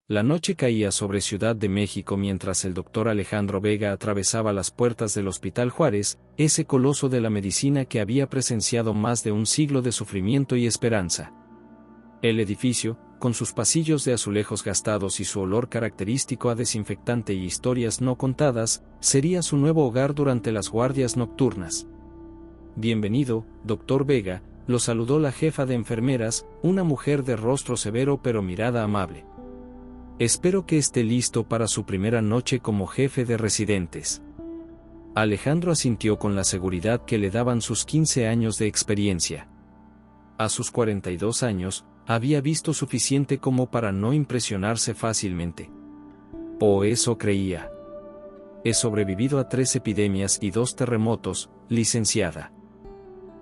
La noche caía sobre Ciudad de México mientras el doctor Alejandro Vega atravesaba las puertas del Hospital Juárez, ese coloso de la medicina que había presenciado más de un siglo de sufrimiento y esperanza. El edificio, con sus pasillos de azulejos gastados y su olor característico a desinfectante y historias no contadas, sería su nuevo hogar durante las guardias nocturnas. «Bienvenido, doctor Vega», lo saludó la jefa de enfermeras, una mujer de rostro severo pero mirada amable. «Espero que esté listo para su primera noche como jefe de residentes». Alejandro asintió con la seguridad que le daban sus 15 años de experiencia. A sus 42 años, había visto suficiente como para no impresionarse fácilmente. O eso creía. «He sobrevivido a 3 epidemias y 2 terremotos, licenciada.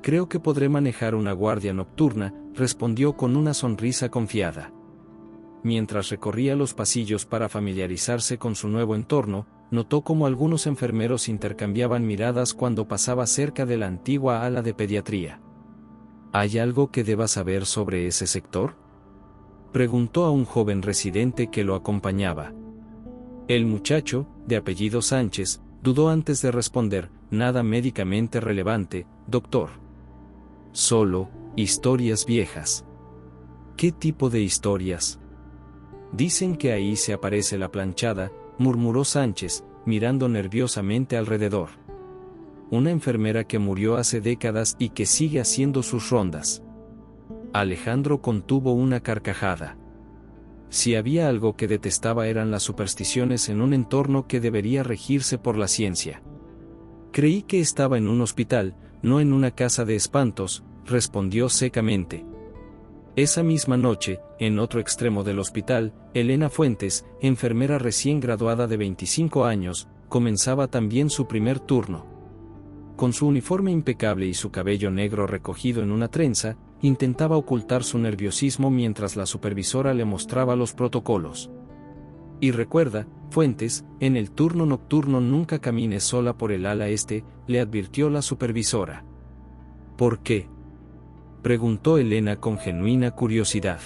Creo que podré manejar una guardia nocturna», respondió con una sonrisa confiada. Mientras recorría los pasillos para familiarizarse con su nuevo entorno, notó cómo algunos enfermeros intercambiaban miradas cuando pasaba cerca de la antigua ala de pediatría. «¿Hay algo que deba saber sobre ese sector?», preguntó a un joven residente que lo acompañaba. El muchacho, de apellido Sánchez, dudó antes de responder: «Nada médicamente relevante, doctor. Solo historias viejas». «¿Qué tipo de historias?». «Dicen que ahí se aparece la planchada», murmuró Sánchez, mirando nerviosamente alrededor. «Una enfermera que murió hace décadas y que sigue haciendo sus rondas». Alejandro contuvo una carcajada. Si había algo que detestaba eran las supersticiones en un entorno que debería regirse por la ciencia. «Creí que estaba en un hospital, no en una casa de espantos», respondió secamente. Esa misma noche, en otro extremo del hospital, Elena Fuentes, enfermera recién graduada de 25 años, comenzaba también su primer turno. Con su uniforme impecable y su cabello negro recogido en una trenza, intentaba ocultar su nerviosismo mientras la supervisora le mostraba los protocolos. «Y recuerda, Fuentes, en el turno nocturno nunca camines sola por el ala este», le advirtió la supervisora. «¿Por qué?», preguntó Elena con genuina curiosidad.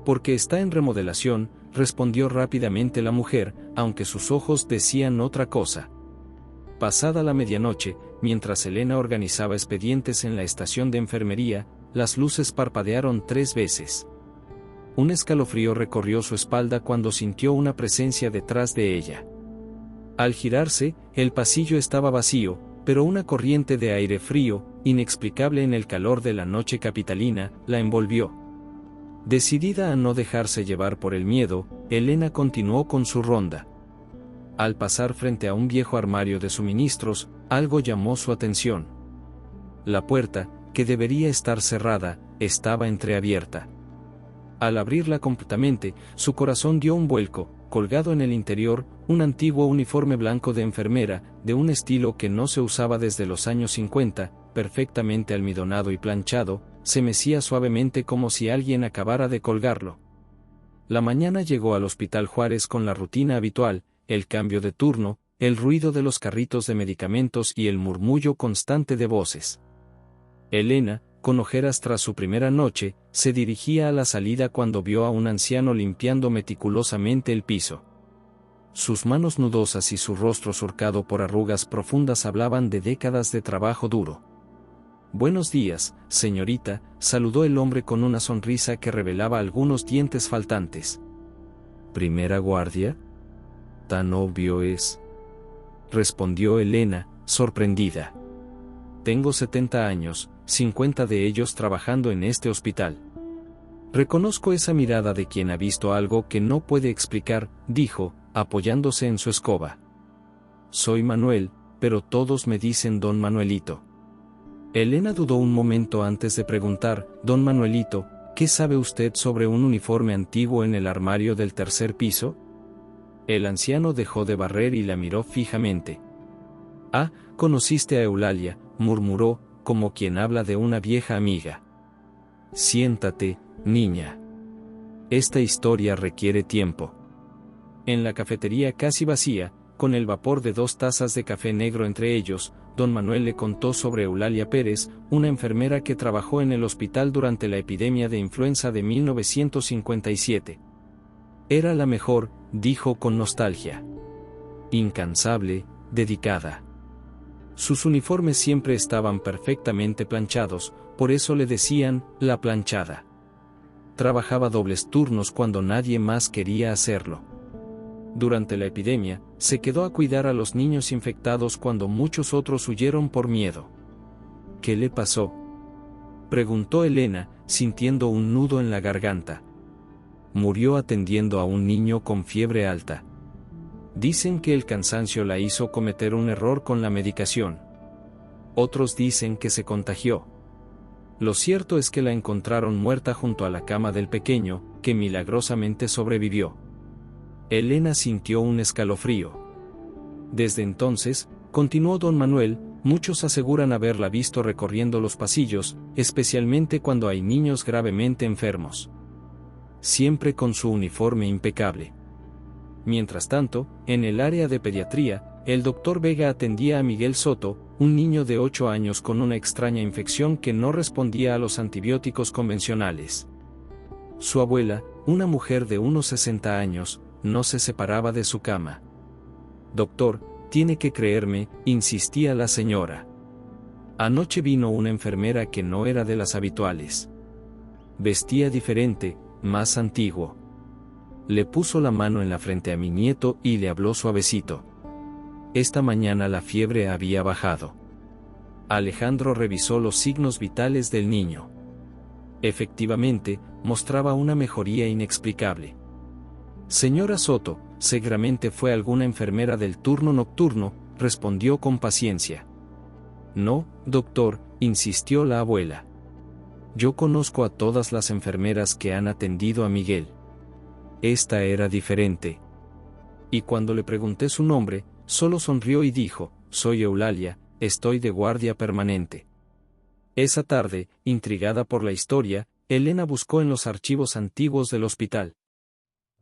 «Porque está en remodelación», respondió rápidamente la mujer, aunque sus ojos decían otra cosa. Pasada la medianoche, mientras Elena organizaba expedientes en la estación de enfermería, las luces parpadearon 3 veces. Un escalofrío recorrió su espalda cuando sintió una presencia detrás de ella. Al girarse, el pasillo estaba vacío, pero una corriente de aire frío, inexplicable en el calor de la noche capitalina, la envolvió. Decidida a no dejarse llevar por el miedo, Elena continuó con su ronda. Al pasar frente a un viejo armario de suministros, algo llamó su atención. La puerta, que debería estar cerrada, estaba entreabierta. Al abrirla completamente, su corazón dio un vuelco. Colgado en el interior, un antiguo uniforme blanco de enfermera, de un estilo que no se usaba desde los años 50, perfectamente almidonado y planchado, se mecía suavemente como si alguien acabara de colgarlo. La mañana llegó al Hospital Juárez con la rutina habitual, el cambio de turno, el ruido de los carritos de medicamentos y el murmullo constante de voces. Elena, con ojeras tras su primera noche, se dirigía a la salida cuando vio a un anciano limpiando meticulosamente el piso. Sus manos nudosas y su rostro surcado por arrugas profundas hablaban de décadas de trabajo duro. «Buenos días, señorita», saludó el hombre con una sonrisa que revelaba algunos dientes faltantes. «¿Primera guardia? Tan obvio es», respondió Elena, sorprendida. «Tengo 70 años, 50 de ellos trabajando en este hospital. Reconozco esa mirada de quien ha visto algo que no puede explicar», dijo, apoyándose en su escoba. «Soy Manuel, pero todos me dicen Don Manuelito». Elena dudó un momento antes de preguntar: «Don Manuelito, ¿qué sabe usted sobre un uniforme antiguo en el armario del 3er piso?» El anciano dejó de barrer y la miró fijamente. «Ah, conociste a Eulalia», murmuró, como quien habla de una vieja amiga. «Siéntate, niña. Esta historia requiere tiempo». En la cafetería casi vacía, con el vapor de 2 tazas de café negro entre ellos, don Manuel le contó sobre Eulalia Pérez, una enfermera que trabajó en el hospital durante la epidemia de influenza de 1957. Era la mejor, dijo con nostalgia. Incansable, dedicada. Sus uniformes siempre estaban perfectamente planchados, por eso le decían, la planchada. Trabajaba dobles turnos cuando nadie más quería hacerlo. Durante la epidemia, se quedó a cuidar a los niños infectados cuando muchos otros huyeron por miedo. ¿Qué le pasó?, preguntó Elena, sintiendo un nudo en la garganta. Murió atendiendo a un niño con fiebre alta. Dicen que el cansancio la hizo cometer un error con la medicación. Otros dicen que se contagió. Lo cierto es que la encontraron muerta junto a la cama del pequeño, que milagrosamente sobrevivió. Elena sintió un escalofrío. Desde entonces, continuó don Manuel, muchos aseguran haberla visto recorriendo los pasillos, especialmente cuando hay niños gravemente enfermos. Siempre con su uniforme impecable. Mientras tanto, en el área de pediatría, el doctor Vega atendía a Miguel Soto, un niño de 8 años con una extraña infección que no respondía a los antibióticos convencionales. Su abuela, una mujer de unos 60 años, no se separaba de su cama. «Doctor, tiene que creerme», insistía la señora. «Anoche vino una enfermera que no era de las habituales. Vestía diferente, más antiguo. Le puso la mano en la frente a mi nieto y le habló suavecito. Esta mañana la fiebre había bajado». Alejandro revisó los signos vitales del niño. Efectivamente, mostraba una mejoría inexplicable. «Señora Soto, seguramente fue alguna enfermera del turno nocturno», respondió con paciencia. «No, doctor», insistió la abuela. «Yo conozco a todas las enfermeras que han atendido a Miguel. Esta era diferente». Y cuando le pregunté su nombre, solo sonrió y dijo: «Soy Eulalia, estoy de guardia permanente». Esa tarde, intrigada por la historia, Elena buscó en los archivos antiguos del hospital.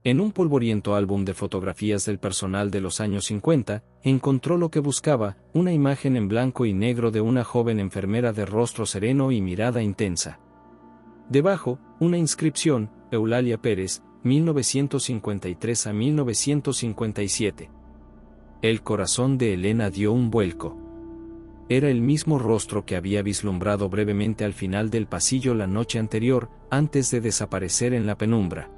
En un polvoriento álbum de fotografías del personal de los años 50, encontró lo que buscaba, una imagen en blanco y negro de una joven enfermera de rostro sereno y mirada intensa. Debajo, una inscripción: Eulalia Pérez, 1953 a 1957. El corazón de Elena dio un vuelco. Era el mismo rostro que había vislumbrado brevemente al final del pasillo la noche anterior, antes de desaparecer en la penumbra.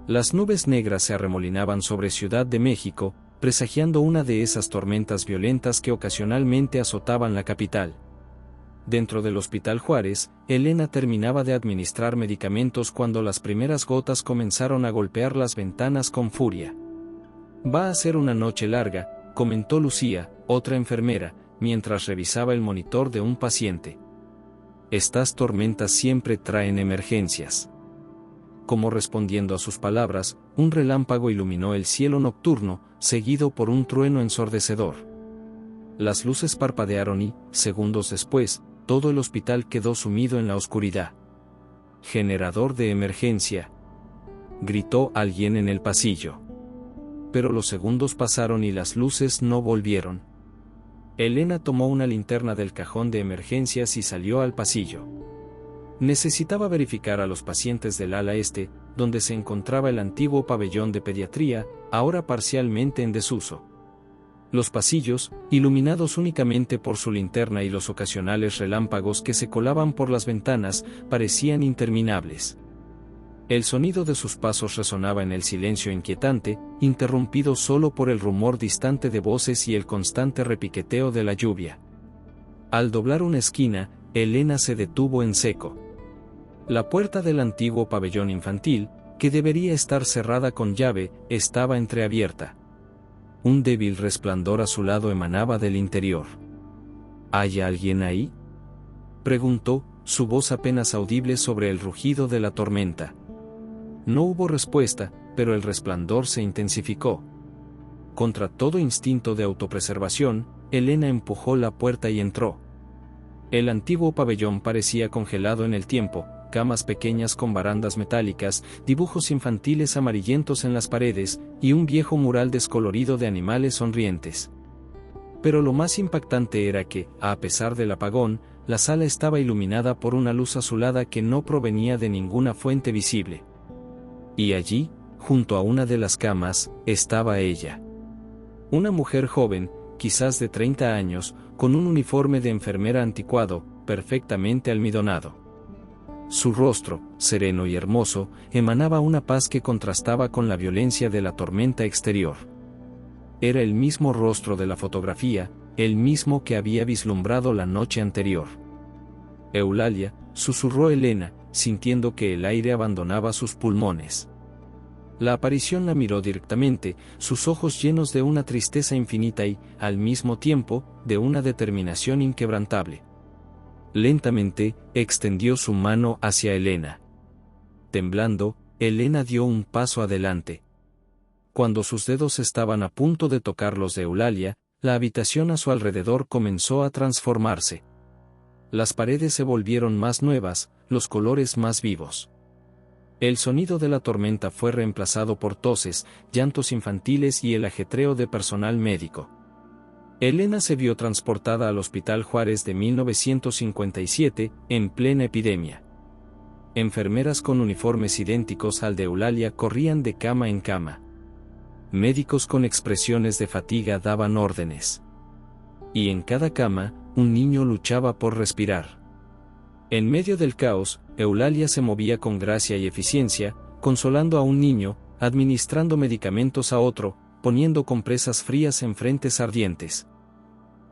Las nubes negras se arremolinaban sobre Ciudad de México, presagiando una de esas tormentas violentas que ocasionalmente azotaban la capital. Dentro del Hospital Juárez, Elena terminaba de administrar medicamentos cuando las primeras gotas comenzaron a golpear las ventanas con furia. «Va a ser una noche larga», comentó Lucía, otra enfermera, mientras revisaba el monitor de un paciente. «Estas tormentas siempre traen emergencias». Como respondiendo a sus palabras, un relámpago iluminó el cielo nocturno, seguido por un trueno ensordecedor. Las luces parpadearon y, segundos después, todo el hospital quedó sumido en la oscuridad. «Generador de emergencia», gritó alguien en el pasillo. Pero los segundos pasaron y las luces no volvieron. Elena tomó una linterna del cajón de emergencias y salió al pasillo. Necesitaba verificar a los pacientes del ala este, donde se encontraba el antiguo pabellón de pediatría, ahora parcialmente en desuso. Los pasillos, iluminados únicamente por su linterna y los ocasionales relámpagos que se colaban por las ventanas, parecían interminables. El sonido de sus pasos resonaba en el silencio inquietante, interrumpido solo por el rumor distante de voces y el constante repiqueteo de la lluvia. Al doblar una esquina, Elena se detuvo en seco. La puerta del antiguo pabellón infantil, que debería estar cerrada con llave, estaba entreabierta. Un débil resplandor azulado emanaba del interior. ¿Hay alguien ahí?, preguntó, su voz apenas audible sobre el rugido de la tormenta. No hubo respuesta, pero el resplandor se intensificó. Contra todo instinto de autopreservación, Elena empujó la puerta y entró. El antiguo pabellón parecía congelado en el tiempo, camas pequeñas con barandas metálicas, dibujos infantiles amarillentos en las paredes, y un viejo mural descolorido de animales sonrientes. Pero lo más impactante era que, a pesar del apagón, la sala estaba iluminada por una luz azulada que no provenía de ninguna fuente visible. Y allí, junto a una de las camas, estaba ella. Una mujer joven, quizás de 30 años, con un uniforme de enfermera anticuado, perfectamente almidonado. Su rostro, sereno y hermoso, emanaba una paz que contrastaba con la violencia de la tormenta exterior. Era el mismo rostro de la fotografía, el mismo que había vislumbrado la noche anterior. Eulalia, susurró Elena, sintiendo que el aire abandonaba sus pulmones. La aparición la miró directamente, sus ojos llenos de una tristeza infinita y, al mismo tiempo, de una determinación inquebrantable. Lentamente, extendió su mano hacia Elena. Temblando, Elena dio un paso adelante. Cuando sus dedos estaban a punto de tocar los de Eulalia, la habitación a su alrededor comenzó a transformarse. Las paredes se volvieron más nuevas, los colores más vivos. El sonido de la tormenta fue reemplazado por toses, llantos infantiles y el ajetreo de personal médico. Elena se vio transportada al Hospital Juárez de 1957, en plena epidemia. Enfermeras con uniformes idénticos al de Eulalia corrían de cama en cama. Médicos con expresiones de fatiga daban órdenes. Y en cada cama, un niño luchaba por respirar. En medio del caos, Eulalia se movía con gracia y eficiencia, consolando a un niño, administrando medicamentos a otro, poniendo compresas frías en frentes ardientes.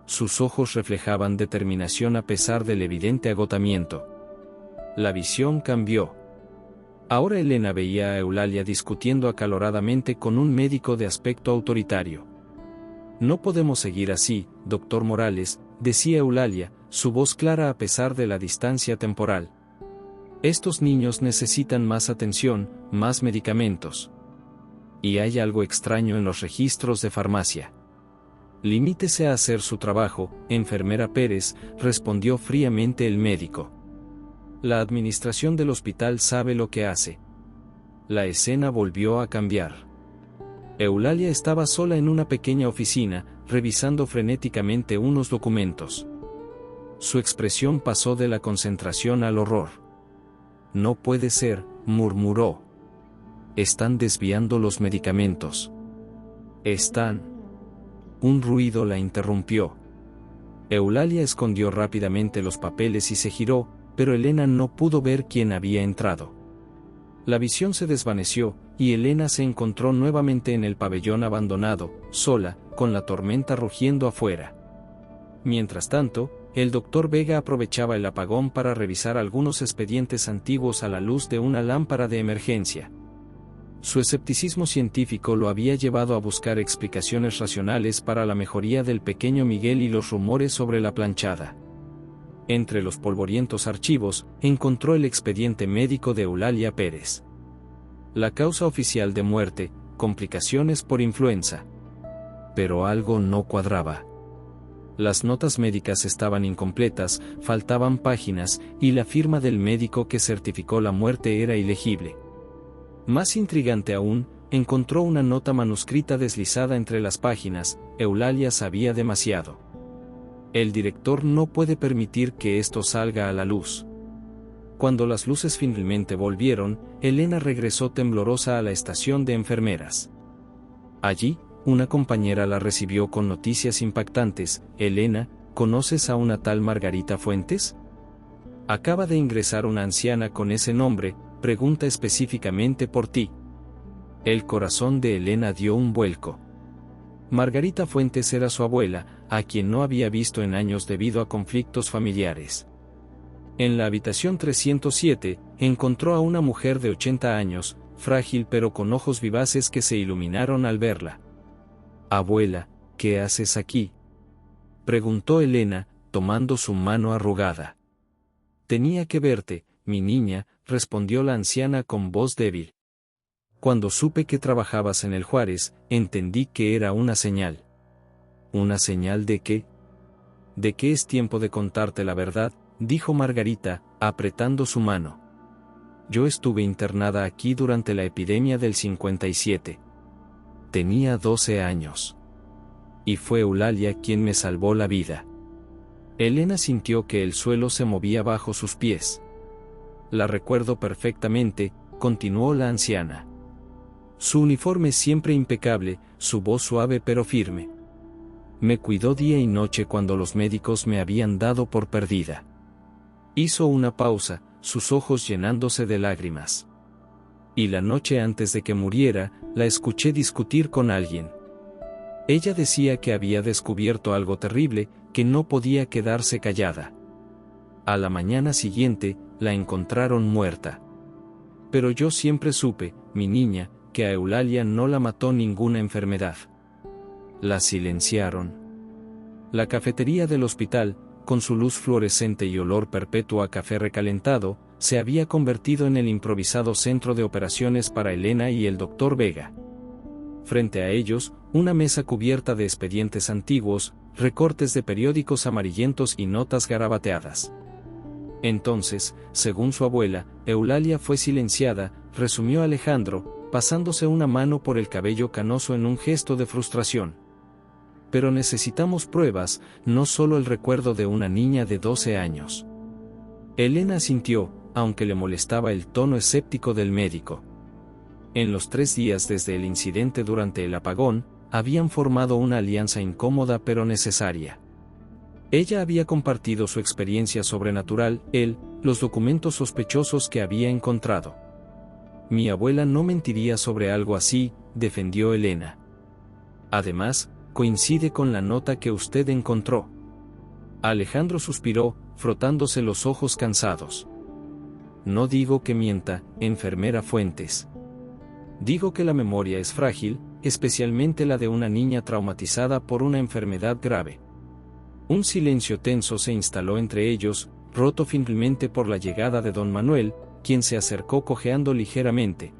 Sus ojos reflejaban determinación a pesar del evidente agotamiento. La visión cambió. Ahora Elena veía a Eulalia discutiendo acaloradamente con un médico de aspecto autoritario. «No podemos seguir así, doctor Morales», decía Eulalia, su voz clara a pesar de la distancia temporal. «Estos niños necesitan más atención, más medicamentos. Y hay algo extraño en los registros de farmacia». «Limítese a hacer su trabajo, enfermera Pérez», respondió fríamente el médico. «La administración del hospital sabe lo que hace». La escena volvió a cambiar. Eulalia estaba sola en una pequeña oficina, revisando frenéticamente unos documentos. Su expresión pasó de la concentración al horror. «No puede ser», murmuró. «Están desviando los medicamentos. Están». Un ruido la interrumpió. Eulalia escondió rápidamente los papeles y se giró, pero Elena no pudo ver quién había entrado. La visión se desvaneció, y Elena se encontró nuevamente en el pabellón abandonado, sola, con la tormenta rugiendo afuera. Mientras tanto, el doctor Vega aprovechaba el apagón para revisar algunos expedientes antiguos a la luz de una lámpara de emergencia. Su escepticismo científico lo había llevado a buscar explicaciones racionales para la mejoría del pequeño Miguel y los rumores sobre la planchada. Entre los polvorientos archivos, encontró el expediente médico de Eulalia Pérez. La causa oficial de muerte, complicaciones por influenza. Pero algo no cuadraba. Las notas médicas estaban incompletas, faltaban páginas, y la firma del médico que certificó la muerte era ilegible. Más intrigante aún, encontró una nota manuscrita deslizada entre las páginas: «Eulalia sabía demasiado. El director no puede permitir que esto salga a la luz». Cuando las luces finalmente volvieron, Elena regresó temblorosa a la estación de enfermeras. Allí, una compañera la recibió con noticias impactantes. «Elena, ¿conoces a una tal Margarita Fuentes? Acaba de ingresar una anciana con ese nombre, pregunta específicamente por ti». El corazón de Elena dio un vuelco. Margarita Fuentes era su abuela, a quien no había visto en años debido a conflictos familiares. En la habitación 307, encontró a una mujer de 80 años, frágil pero con ojos vivaces que se iluminaron al verla. «Abuela, ¿qué haces aquí?», preguntó Elena, tomando su mano arrugada. «Tenía que verte, mi niña», respondió la anciana con voz débil. «Cuando supe que trabajabas en el Juárez, entendí que era una señal». «¿Una señal de qué?». «De que es tiempo de contarte la verdad», dijo Margarita, apretando su mano. «Yo estuve internada aquí durante la epidemia del 57. Tenía 12 años. Y fue Eulalia quien me salvó la vida». Elena sintió que el suelo se movía bajo sus pies. «La recuerdo perfectamente», continuó la anciana. Su uniforme siempre impecable, su voz suave pero firme. Me cuidó día y noche cuando los médicos me habían dado por perdida. Hizo una pausa, sus ojos llenándose de lágrimas. Y la noche antes de que muriera, la escuché discutir con alguien. Ella decía que había descubierto algo terrible, que no podía quedarse callada. A la mañana siguiente, la encontraron muerta. Pero yo siempre supe, mi niña, que a Eulalia no la mató ninguna enfermedad. La silenciaron. La cafetería del hospital, con su luz fluorescente y olor perpetuo a café recalentado, se había convertido en el improvisado centro de operaciones para Elena y el doctor Vega. Frente a ellos, una mesa cubierta de expedientes antiguos, recortes de periódicos amarillentos y notas garabateadas. Entonces, según su abuela, Eulalia fue silenciada, resumió Alejandro, pasándose una mano por el cabello canoso en un gesto de frustración. Pero necesitamos pruebas, no solo el recuerdo de una niña de 12 años. Elena asintió, aunque le molestaba el tono escéptico del médico. En los 3 días desde el incidente durante el apagón, habían formado una alianza incómoda pero necesaria. Ella había compartido su experiencia sobrenatural, él, los documentos sospechosos que había encontrado. Mi abuela no mentiría sobre algo así, defendió Elena. Además, coincide con la nota que usted encontró. Alejandro suspiró, frotándose los ojos cansados. No digo que mienta, enfermera Fuentes. Digo que la memoria es frágil, especialmente la de una niña traumatizada por una enfermedad grave. Un silencio tenso se instaló entre ellos, roto finalmente por la llegada de don Manuel, quien se acercó cojeando ligeramente.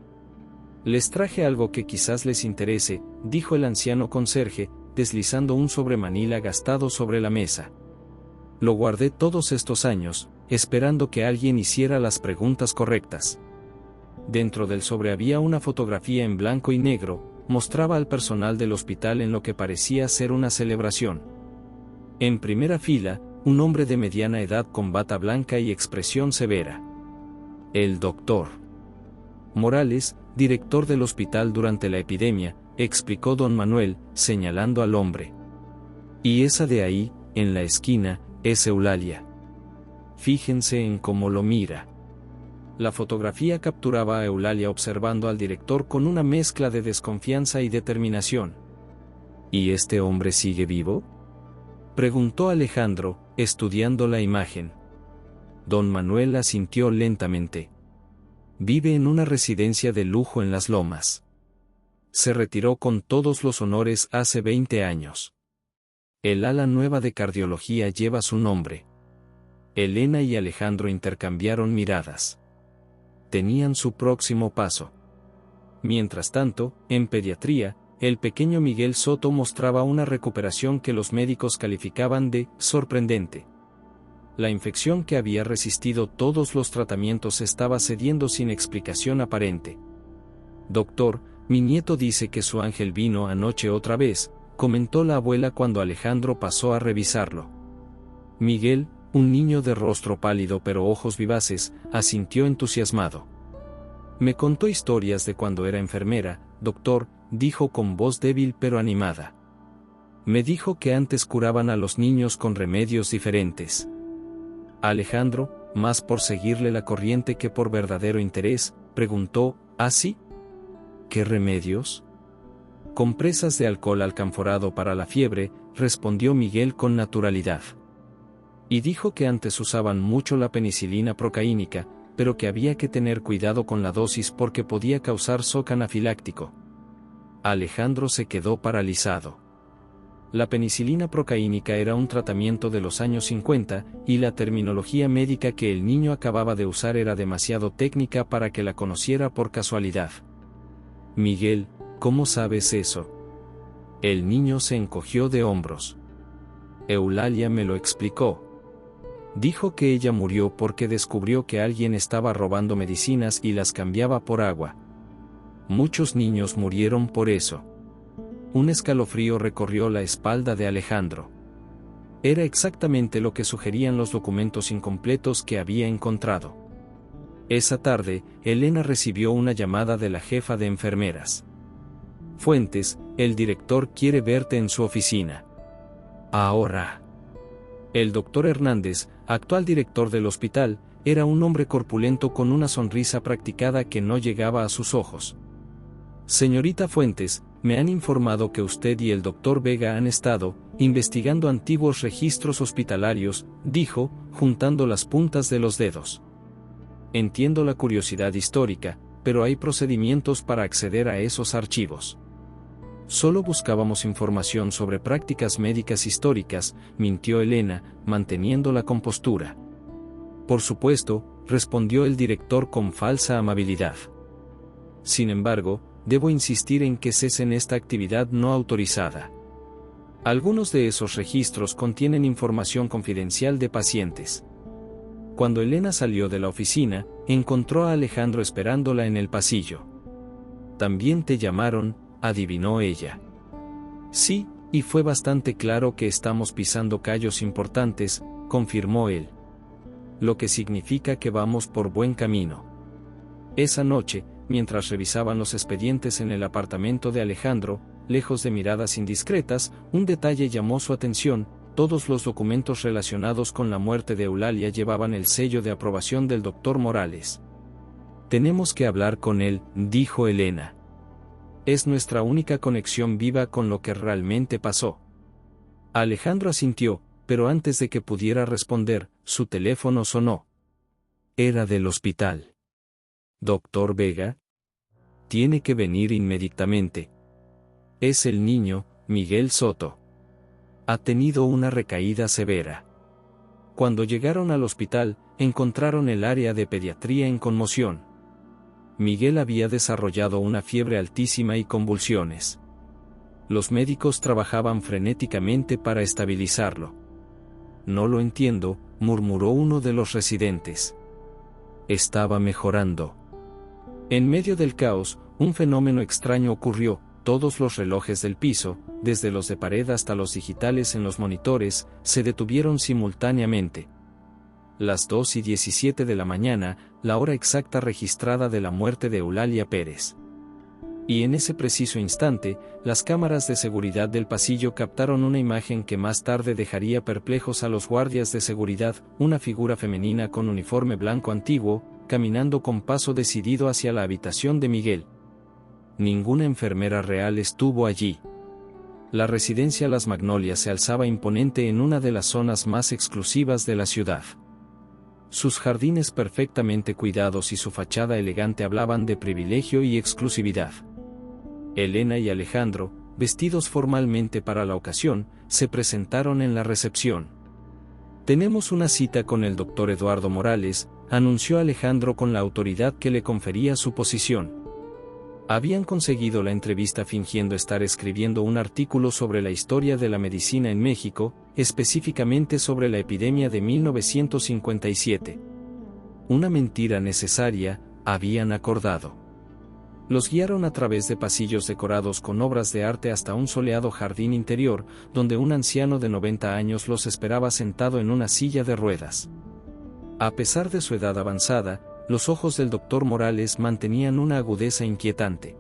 Les traje algo que quizás les interese, dijo el anciano conserje, deslizando un sobremanila gastado sobre la mesa. Lo guardé todos estos años, esperando que alguien hiciera las preguntas correctas. Dentro del sobre había una fotografía en blanco y negro, mostraba al personal del hospital en lo que parecía ser una celebración. En primera fila, un hombre de mediana edad con bata blanca y expresión severa. El doctor Morales, director del hospital durante la epidemia, explicó don Manuel, señalando al hombre. Y esa de ahí, en la esquina, es Eulalia. Fíjense en cómo lo mira. La fotografía capturaba a Eulalia observando al director con una mezcla de desconfianza y determinación. ¿Y este hombre sigue vivo?, preguntó Alejandro, estudiando la imagen. Don Manuel asintió lentamente. Vive en una residencia de lujo en Las Lomas. Se retiró con todos los honores hace 20 años. El ala nueva de cardiología lleva su nombre. Elena y Alejandro intercambiaron miradas. Tenían su próximo paso. Mientras tanto, en pediatría, el pequeño Miguel Soto mostraba una recuperación que los médicos calificaban de sorprendente. La infección que había resistido todos los tratamientos estaba cediendo sin explicación aparente. Doctor, mi nieto dice que su ángel vino anoche otra vez, comentó la abuela cuando Alejandro pasó a revisarlo. Miguel, un niño de rostro pálido pero ojos vivaces, asintió entusiasmado. Me contó historias de cuando era enfermera, doctor, dijo con voz débil pero animada. Me dijo que antes curaban a los niños con remedios diferentes. Alejandro, más por seguirle la corriente que por verdadero interés, preguntó, ¿ah sí? ¿Qué remedios? Compresas de alcohol alcanforado para la fiebre, respondió Miguel con naturalidad. Y dijo que antes usaban mucho la penicilina procaínica, pero que había que tener cuidado con la dosis porque podía causar shock anafiláctico. Alejandro se quedó paralizado. La penicilina procaínica era un tratamiento de los años 50, y la terminología médica que el niño acababa de usar era demasiado técnica para que la conociera por casualidad. Miguel, ¿cómo sabes eso? El niño se encogió de hombros. Eulalia me lo explicó. Dijo que ella murió porque descubrió que alguien estaba robando medicinas y las cambiaba por agua. Muchos niños murieron por eso. Un escalofrío recorrió la espalda de Alejandro. Era exactamente lo que sugerían los documentos incompletos que había encontrado. Esa tarde, Elena recibió una llamada de la jefa de enfermeras. Fuentes, el director quiere verte en su oficina. Ahora. El doctor Hernández, actual director del hospital, era un hombre corpulento con una sonrisa practicada que no llegaba a sus ojos. Señorita Fuentes, me han informado que usted y el doctor Vega han estado investigando antiguos registros hospitalarios, dijo, juntando las puntas de los dedos. Entiendo la curiosidad histórica, pero hay procedimientos para acceder a esos archivos. Solo buscábamos información sobre prácticas médicas históricas, mintió Elena, manteniendo la compostura. Por supuesto, respondió el director con falsa amabilidad. Sin embargo, debo insistir en que cesen esta actividad no autorizada. Algunos de esos registros contienen información confidencial de pacientes. Cuando Elena salió de la oficina, encontró a Alejandro esperándola en el pasillo. «También te llamaron», adivinó ella. «Sí, y fue bastante claro que estamos pisando callos importantes», confirmó él. «Lo que significa que vamos por buen camino». Esa noche, mientras revisaban los expedientes en el apartamento de Alejandro, lejos de miradas indiscretas, un detalle llamó su atención: todos los documentos relacionados con la muerte de Eulalia llevaban el sello de aprobación del doctor Morales. «Tenemos que hablar con él», dijo Elena. «Es nuestra única conexión viva con lo que realmente pasó». Alejandro asintió, pero antes de que pudiera responder, su teléfono sonó. Era del hospital. «¿Doctor Vega? Tiene que venir inmediatamente. Es el niño, Miguel Soto. Ha tenido una recaída severa». Cuando llegaron al hospital, encontraron el área de pediatría en conmoción. Miguel había desarrollado una fiebre altísima y convulsiones. Los médicos trabajaban frenéticamente para estabilizarlo. «No lo entiendo», murmuró uno de los residentes. «Estaba mejorando». En medio del caos, un fenómeno extraño ocurrió: todos los relojes del piso, desde los de pared hasta los digitales en los monitores, se detuvieron simultáneamente. Las 2:17 de la mañana, la hora exacta registrada de la muerte de Eulalia Pérez. Y en ese preciso instante, las cámaras de seguridad del pasillo captaron una imagen que más tarde dejaría perplejos a los guardias de seguridad: una figura femenina con uniforme blanco antiguo, caminando con paso decidido hacia la habitación de Miguel. Ninguna enfermera real estuvo allí. La residencia Las Magnolias se alzaba imponente en una de las zonas más exclusivas de la ciudad. Sus jardines perfectamente cuidados y su fachada elegante hablaban de privilegio y exclusividad. Elena y Alejandro, vestidos formalmente para la ocasión, se presentaron en la recepción. «Tenemos una cita con el doctor Eduardo Morales», anunció Alejandro con la autoridad que le confería su posición. Habían conseguido la entrevista fingiendo estar escribiendo un artículo sobre la historia de la medicina en México, específicamente sobre la epidemia de 1957. Una mentira necesaria, habían acordado. Los guiaron a través de pasillos decorados con obras de arte hasta un soleado jardín interior, donde un anciano de 90 años los esperaba sentado en una silla de ruedas. A pesar de su edad avanzada, los ojos del doctor Morales mantenían una agudeza inquietante.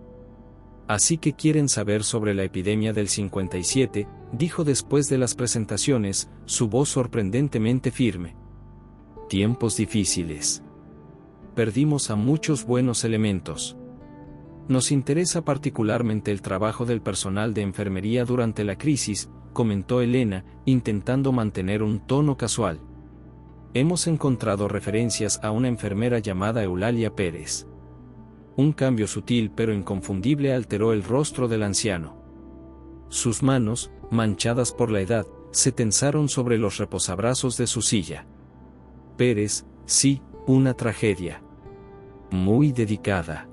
«Así que quieren saber sobre la epidemia del 57», dijo después de las presentaciones, su voz sorprendentemente firme. «Tiempos difíciles. Perdimos a muchos buenos elementos. Nos interesa particularmente el trabajo del personal de enfermería durante la crisis», comentó Elena, intentando mantener un tono casual. «Hemos encontrado referencias a una enfermera llamada Eulalia Pérez». Un cambio sutil pero inconfundible alteró el rostro del anciano. Sus manos, manchadas por la edad, se tensaron sobre los reposabrazos de su silla. «Pérez, sí, una tragedia. Muy dedicada.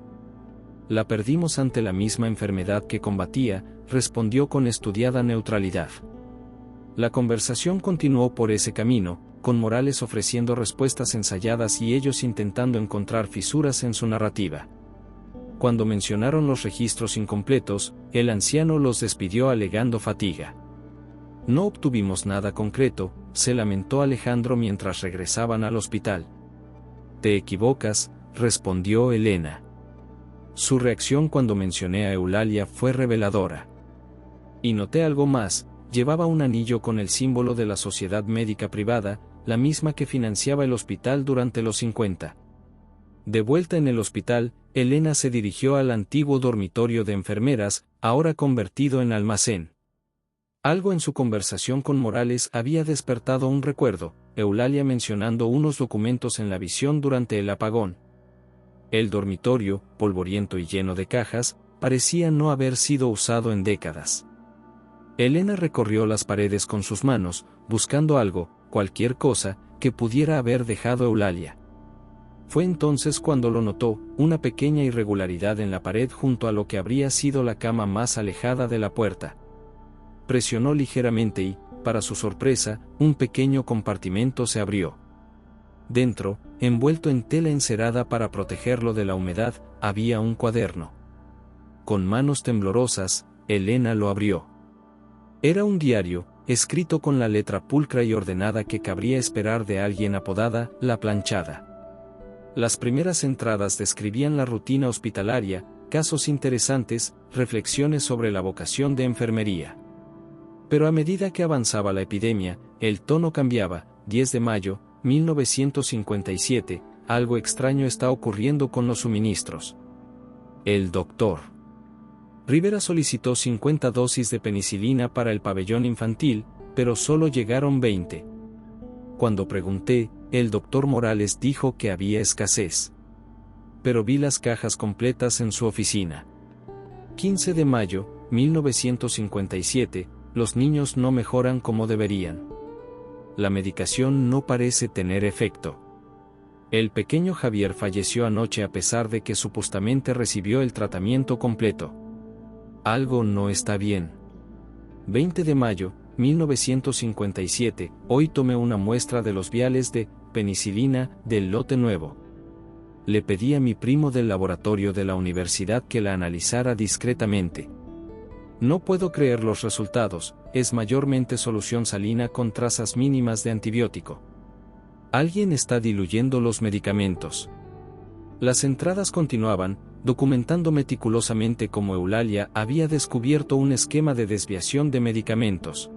La perdimos ante la misma enfermedad que combatía», respondió con estudiada neutralidad. La conversación continuó por ese camino, con Morales ofreciendo respuestas ensayadas y ellos intentando encontrar fisuras en su narrativa. Cuando mencionaron los registros incompletos, el anciano los despidió alegando fatiga. «No obtuvimos nada concreto», se lamentó Alejandro mientras regresaban al hospital. «Te equivocas», respondió Elena. Su reacción cuando mencioné a Eulalia fue reveladora. Y noté algo más: llevaba un anillo con el símbolo de la Sociedad Médica Privada, la misma que financiaba el hospital durante los 50. De vuelta en el hospital, Elena se dirigió al antiguo dormitorio de enfermeras, ahora convertido en almacén. Algo en su conversación con Morales había despertado un recuerdo: Eulalia mencionando unos documentos en la visión durante el apagón. El dormitorio, polvoriento y lleno de cajas, parecía no haber sido usado en décadas. Elena recorrió las paredes con sus manos, buscando algo, cualquier cosa, que pudiera haber dejado Eulalia. Fue entonces cuando lo notó: una pequeña irregularidad en la pared junto a lo que habría sido la cama más alejada de la puerta. Presionó ligeramente y, para su sorpresa, un pequeño compartimento se abrió. Dentro, envuelto en tela encerada para protegerlo de la humedad, había un cuaderno. Con manos temblorosas, Elena lo abrió. Era un diario, escrito con la letra pulcra y ordenada que cabría esperar de alguien apodada La Planchada. Las primeras entradas describían la rutina hospitalaria, casos interesantes, reflexiones sobre la vocación de enfermería. Pero a medida que avanzaba la epidemia, el tono cambiaba. 10 de mayo, 1957, algo extraño está ocurriendo con los suministros. El doctor Rivera solicitó 50 dosis de penicilina para el pabellón infantil, pero solo llegaron 20. Cuando pregunté, el doctor Morales dijo que había escasez. Pero vi las cajas completas en su oficina. 15 de mayo, 1957, los niños no mejoran como deberían. La medicación no parece tener efecto. El pequeño Javier falleció anoche a pesar de que supuestamente recibió el tratamiento completo. Algo no está bien. 20 de mayo, 1957, hoy tomé una muestra de los viales de penicilina del lote nuevo. Le pedí a mi primo del laboratorio de la universidad que la analizara discretamente. No puedo creer los resultados: es mayormente solución salina con trazas mínimas de antibiótico. Alguien está diluyendo los medicamentos. Las entradas continuaban, documentando meticulosamente cómo Eulalia había descubierto un esquema de desviación de medicamentos.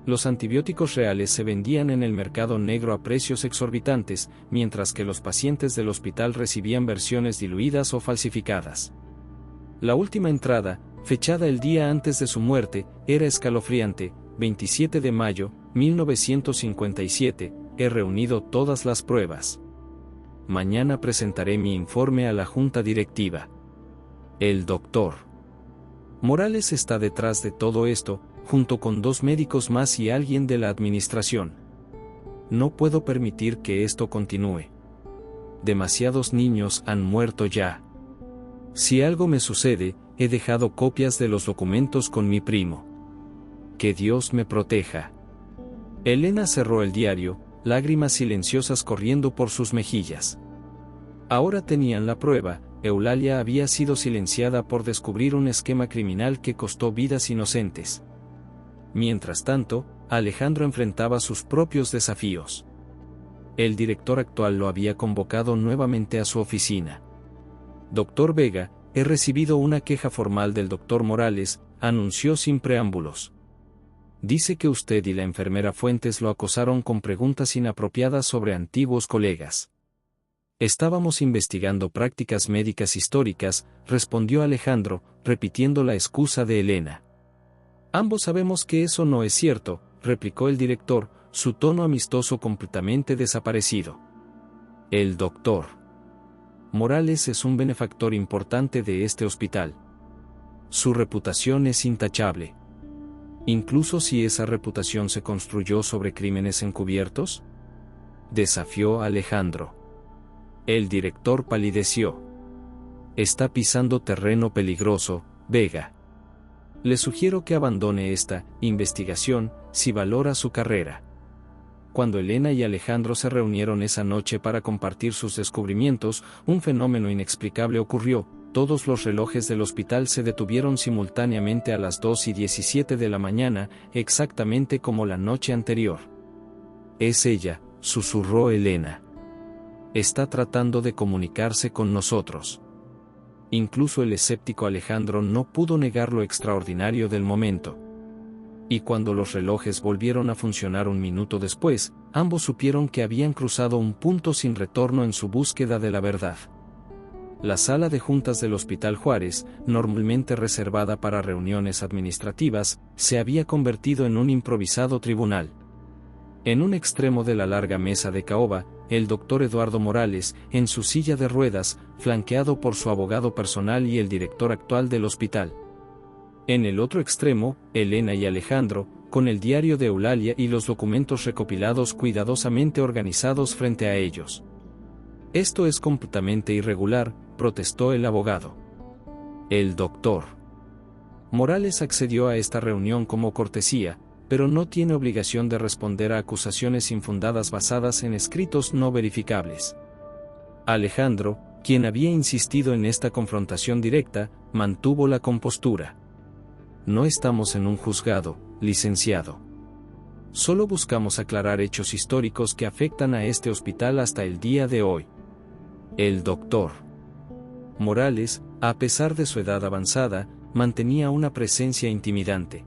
Los antibióticos reales se vendían en el mercado negro a precios exorbitantes, mientras que los pacientes del hospital recibían versiones diluidas o falsificadas. La última entrada, fechada el día antes de su muerte, era escalofriante: 27 de mayo, 1957, he reunido todas las pruebas. Mañana presentaré mi informe a la junta directiva. El doctor Morales está detrás de todo esto, junto con 2 médicos más y alguien de la administración. No puedo permitir que esto continúe. Demasiados niños han muerto ya. Si algo me sucede, he dejado copias de los documentos con mi primo. Que Dios me proteja. Elena cerró el diario, lágrimas silenciosas corriendo por sus mejillas. Ahora tenían la prueba: Eulalia había sido silenciada por descubrir un esquema criminal que costó vidas inocentes. Mientras tanto, Alejandro enfrentaba sus propios desafíos. El director actual lo había convocado nuevamente a su oficina. Doctor Vega, he recibido una queja formal del doctor Morales, anunció sin preámbulos. Dice que usted y la enfermera Fuentes lo acosaron con preguntas inapropiadas sobre antiguos colegas. Estábamos investigando prácticas médicas históricas, respondió Alejandro, repitiendo la excusa de Elena. Ambos sabemos que eso no es cierto, replicó el director, su tono amistoso completamente desaparecido. El doctor Morales es un benefactor importante de este hospital. Su reputación es intachable. Incluso si esa reputación se construyó sobre crímenes encubiertos, desafió Alejandro. El director palideció. Está pisando terreno peligroso, Vega. Le sugiero que abandone esta investigación si valora su carrera. Cuando Elena y Alejandro se reunieron esa noche para compartir sus descubrimientos, un fenómeno inexplicable ocurrió: todos los relojes del hospital se detuvieron simultáneamente a las 2:17 de la mañana, exactamente como la noche anterior. Es ella, susurró Elena. Está tratando de comunicarse con nosotros. Incluso el escéptico Alejandro no pudo negar lo extraordinario del momento. Y cuando los relojes volvieron a funcionar un minuto después, ambos supieron que habían cruzado un punto sin retorno en su búsqueda de la verdad. La sala de juntas del Hospital Juárez, normalmente reservada para reuniones administrativas, se había convertido en un improvisado tribunal. En un extremo de la larga mesa de caoba, el doctor Eduardo Morales, en su silla de ruedas, flanqueado por su abogado personal y el director actual del hospital. En el otro extremo, Elena y Alejandro, con el diario de Eulalia y los documentos recopilados cuidadosamente organizados frente a ellos. «Esto es completamente irregular», protestó el abogado. El doctor Morales accedió a esta reunión como cortesía, pero no tiene obligación de responder a acusaciones infundadas basadas en escritos no verificables. Alejandro, quien había insistido en esta confrontación directa, mantuvo la compostura. «No estamos en un juzgado, licenciado. Solo buscamos aclarar hechos históricos que afectan a este hospital hasta el día de hoy». El doctor Morales, a pesar de su edad avanzada, mantenía una presencia intimidante.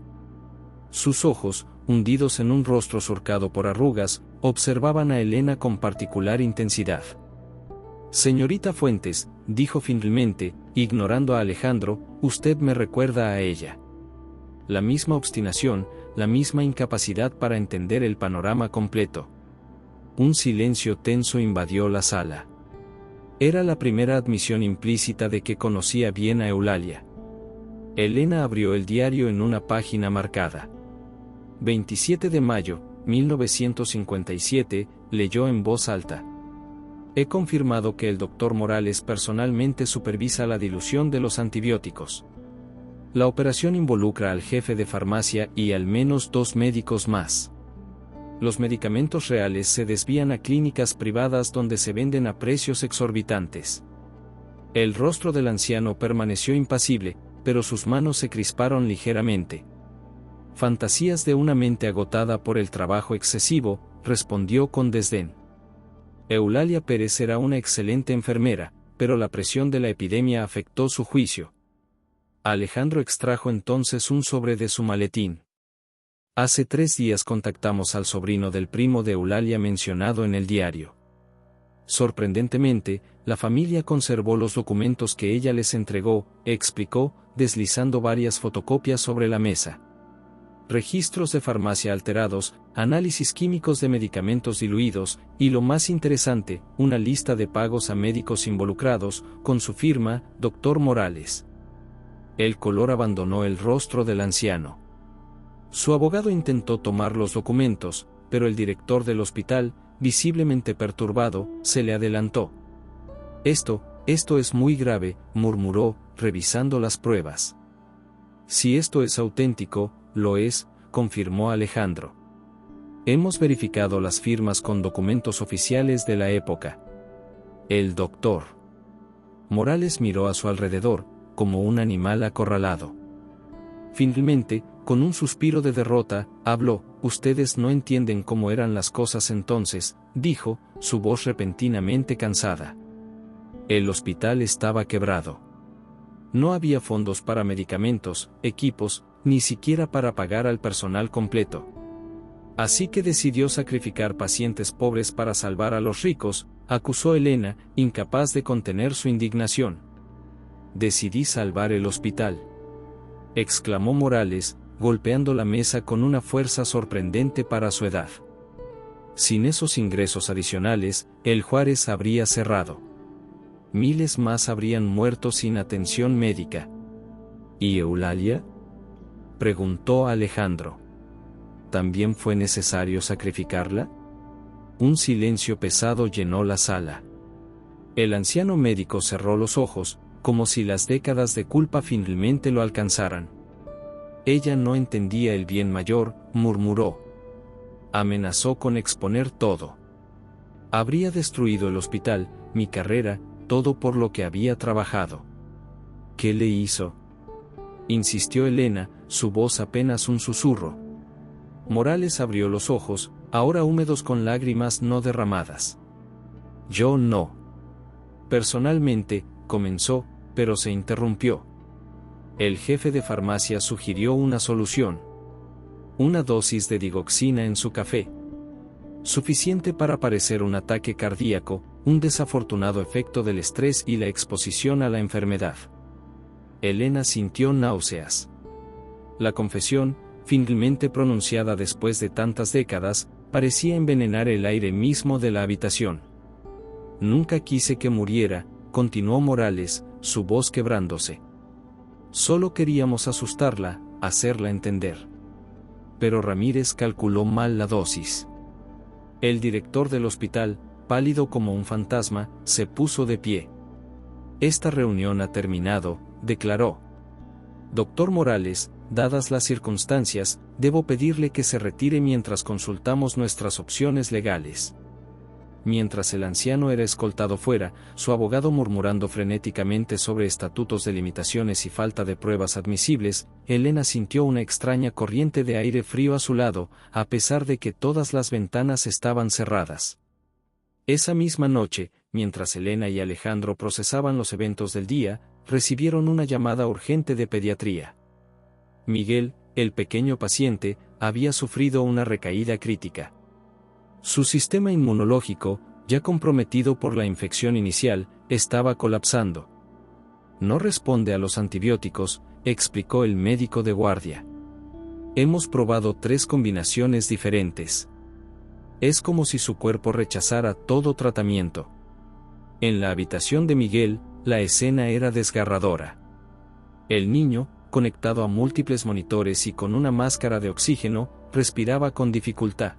Sus ojos, hundidos en un rostro surcado por arrugas, observaban a Elena con particular intensidad. «Señorita Fuentes», dijo finalmente, ignorando a Alejandro, «usted me recuerda a ella». La misma obstinación, la misma incapacidad para entender el panorama completo. Un silencio tenso invadió la sala. Era la primera admisión implícita de que conocía bien a Eulalia. Elena abrió el diario en una página marcada. 27 de mayo, 1957, leyó en voz alta. «He confirmado que el doctor Morales personalmente supervisa la dilución de los antibióticos. La operación involucra al jefe de farmacia y al menos 2 médicos más. Los medicamentos reales se desvían a clínicas privadas donde se venden a precios exorbitantes». El rostro del anciano permaneció impasible, pero sus manos se crisparon ligeramente. «Fantasías de una mente agotada por el trabajo excesivo», respondió con desdén. «Eulalia Pérez era una excelente enfermera, pero la presión de la epidemia afectó su juicio». Alejandro extrajo entonces un sobre de su maletín. «Hace 3 días contactamos al sobrino del primo de Eulalia mencionado en el diario. Sorprendentemente, la familia conservó los documentos que ella les entregó», explicó, deslizando varias fotocopias sobre la mesa. «Registros de farmacia alterados, análisis químicos de medicamentos diluidos, y lo más interesante, una lista de pagos a médicos involucrados, con su firma, Dr. Morales». El color abandonó el rostro del anciano. Su abogado intentó tomar los documentos, pero el director del hospital, visiblemente perturbado, se le adelantó. Esto es muy grave», murmuró, revisando las pruebas. «Si esto es auténtico», «Lo es», confirmó Alejandro. «Hemos verificado las firmas con documentos oficiales de la época». El doctor Morales miró a su alrededor, como un animal acorralado. Finalmente, con un suspiro de derrota, habló. «Ustedes no entienden cómo eran las cosas entonces», dijo, su voz repentinamente cansada. El hospital estaba quebrado. No había fondos para medicamentos, equipos, ni siquiera para pagar al personal completo. Así que decidió sacrificar pacientes pobres para salvar a los ricos, acusó Elena, incapaz de contener su indignación. «Decidí salvar el hospital», exclamó Morales, golpeando la mesa con una fuerza sorprendente para su edad. «Sin esos ingresos adicionales, el Juárez habría cerrado. Miles más habrían muerto sin atención médica». «¿Y Eulalia?», preguntó Alejandro. «¿También fue necesario sacrificarla?». Un silencio pesado llenó la sala. El anciano médico cerró los ojos, como si las décadas de culpa finalmente lo alcanzaran. «Ella no entendía el bien mayor», murmuró. «Amenazó con exponer todo. Habría destruido el hospital, mi carrera, todo por lo que había trabajado». «¿Qué le hizo?», insistió Elena, su voz apenas un susurro. Morales abrió los ojos, ahora húmedos con lágrimas no derramadas. «Yo no. Personalmente», comenzó, pero se interrumpió. El jefe de farmacia sugirió una solución. Una dosis de digoxina en su café. Suficiente para parecer un ataque cardíaco, un desafortunado efecto del estrés y la exposición a la enfermedad. Elena sintió náuseas. La confesión, finalmente pronunciada después de tantas décadas, parecía envenenar el aire mismo de la habitación. Nunca quise que muriera, continuó Morales, su voz quebrándose. Solo queríamos asustarla, hacerla entender. Pero Ramírez calculó mal la dosis. El director del hospital, pálido como un fantasma, se puso de pie. Esta reunión ha terminado, declaró. Doctor Morales, dadas las circunstancias, debo pedirle que se retire mientras consultamos nuestras opciones legales. Mientras el anciano era escoltado fuera, su abogado murmurando frenéticamente sobre estatutos de limitaciones y falta de pruebas admisibles, Elena sintió una extraña corriente de aire frío a su lado, a pesar de que todas las ventanas estaban cerradas. Esa misma noche, mientras Elena y Alejandro procesaban los eventos del día, recibieron una llamada urgente de pediatría. Miguel, el pequeño paciente, había sufrido una recaída crítica. Su sistema inmunológico, ya comprometido por la infección inicial, estaba colapsando. No responde a los antibióticos, explicó el médico de guardia. Hemos probado 3 combinaciones diferentes. Es como si su cuerpo rechazara todo tratamiento. En la habitación de Miguel, la escena era desgarradora. El niño, conectado a múltiples monitores y con una máscara de oxígeno, respiraba con dificultad.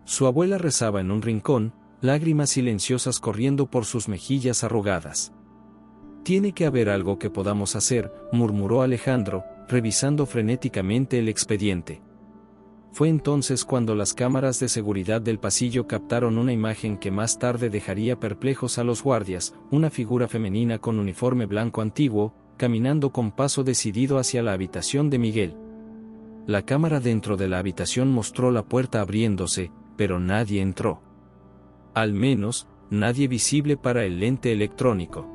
Su abuela rezaba en un rincón, lágrimas silenciosas corriendo por sus mejillas arrugadas. Tiene que haber algo que podamos hacer, murmuró Alejandro, revisando frenéticamente el expediente. Fue entonces cuando las cámaras de seguridad del pasillo captaron una imagen que más tarde dejaría perplejos a los guardias, una figura femenina con uniforme blanco antiguo, caminando con paso decidido hacia la habitación de Miguel. La cámara dentro de la habitación mostró la puerta abriéndose, pero nadie entró. Al menos, nadie visible para el lente electrónico.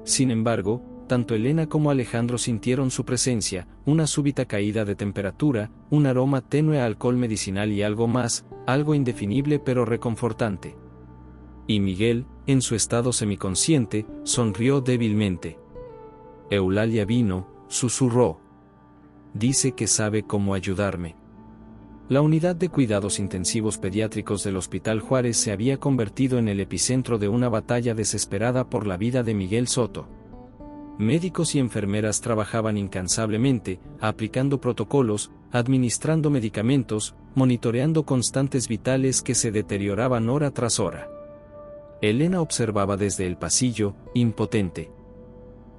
Sin embargo, tanto Elena como Alejandro sintieron su presencia, una súbita caída de temperatura, un aroma tenue a alcohol medicinal y algo más, algo indefinible pero reconfortante. Y Miguel, en su estado semiconsciente, sonrió débilmente. Eulalia vino, susurró. Dice que sabe cómo ayudarme. La unidad de cuidados intensivos pediátricos del Hospital Juárez se había convertido en el epicentro de una batalla desesperada por la vida de Miguel Soto. Médicos y enfermeras trabajaban incansablemente, aplicando protocolos, administrando medicamentos, monitoreando constantes vitales que se deterioraban hora tras hora. Elena observaba desde el pasillo, impotente.